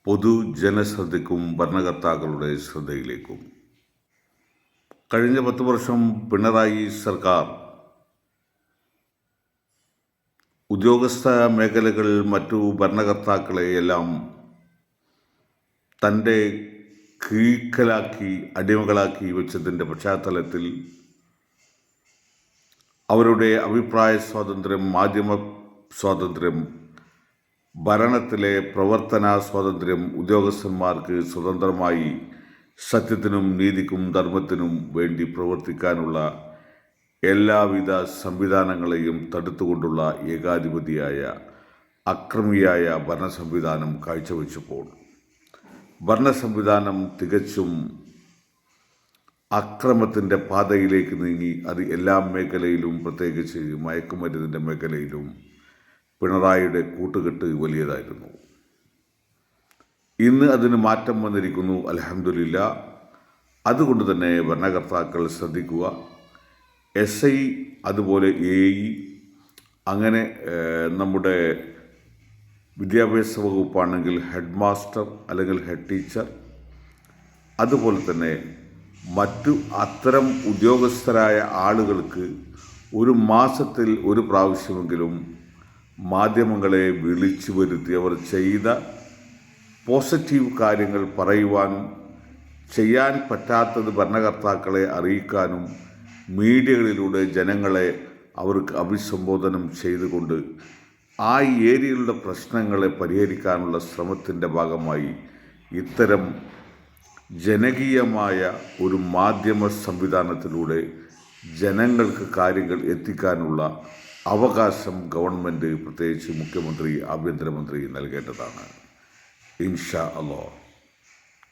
പൊതുജനശ്രദ്ധയ്ക്കും ഭരണകർത്താക്കളുടെ ശ്രദ്ധയിലേക്കും. കഴിഞ്ഞ 10 വർഷം പിണറായി സർക്കാർ ഉദ്യോഗസ്ഥ മേഖലകൾ മറ്റു ഭരണകർത്താക്കളെയെല്ലാം തൻ്റെ കീഴ്ക്കലാക്കി അടിമകളാക്കി വെച്ചതിൻ്റെ പശ്ചാത്തലത്തിൽ അവരുടെ അഭിപ്രായ സ്വാതന്ത്ര്യം, മാധ്യമ സ്വാതന്ത്ര്യം, ഭരണത്തിലെ പ്രവർത്തന സ്വാതന്ത്ര്യം, ഉദ്യോഗസ്ഥന്മാർക്ക് സ്വതന്ത്രമായി സത്യത്തിനും നീതിക്കും ധർമ്മത്തിനും വേണ്ടി പ്രവർത്തിക്കാനുള്ള എല്ലാവിധ സംവിധാനങ്ങളെയും തടുത്തുകൊണ്ടുള്ള ഏകാധിപതിയായ അക്രമിയായ ഭരണ സംവിധാനം കാഴ്ചവെച്ചപ്പോൾ ഭരണ സംവിധാനം തികച്ചും അക്രമത്തിൻ്റെ പാതയിലേക്ക് നീങ്ങി. അത് എല്ലാ മേഖലയിലും, പ്രത്യേകിച്ച് മയക്കുമരുന്നിൻ്റെ മേഖലയിലും പിണറായിയുടെ കൂട്ടുകെട്ട് വലിയതായിരുന്നു. ഇന്ന് അതിന് മാറ്റം വന്നിരിക്കുന്നു, അൽഹംദുലില്ലാ. അതുകൊണ്ട് തന്നെ ഭരണകർത്താക്കൾ ശ്രദ്ധിക്കുക. SI, അതുപോലെ AE, അങ്ങനെ നമ്മുടെ വിദ്യാഭ്യാസ വകുപ്പാണെങ്കിൽ ഹെഡ് മാസ്റ്റർ അല്ലെങ്കിൽ ഹെഡ് ടീച്ചർ, അതുപോലെ തന്നെ മറ്റു അത്തരം ഉദ്യോഗസ്ഥരായ ആളുകൾക്ക് ഒരു മാസത്തിൽ ഒരു പ്രാവശ്യമെങ്കിലും മാധ്യമങ്ങളെ വിളിച്ചു വരുത്തി അവർ ചെയ്ത പോസിറ്റീവ് കാര്യങ്ങൾ പറയുവാനും ചെയ്യാൻ പറ്റാത്തത് ഭരണകർത്താക്കളെ അറിയിക്കാനും മീഡിയകളിലൂടെ ജനങ്ങളെ അവർക്ക് അഭിസംബോധനം ചെയ്തുകൊണ്ട് ആ ഏരിയയിലുള്ള പ്രശ്നങ്ങളെ പരിഹരിക്കാനുള്ള ശ്രമത്തിൻ്റെ ഭാഗമായി ഇത്തരം ജനകീയമായ ഒരു മാധ്യമ സംവിധാനത്തിലൂടെ ജനങ്ങൾക്ക് കാര്യങ്ങൾ എത്തിക്കാനുള്ള അവകാശം ഗവൺമെൻറ്, പ്രത്യേകിച്ച് മുഖ്യമന്ത്രി, ആഭ്യന്തരമന്ത്രി നൽകേണ്ടതാണ്. ഇൻഷാ അല്ലാഹ്.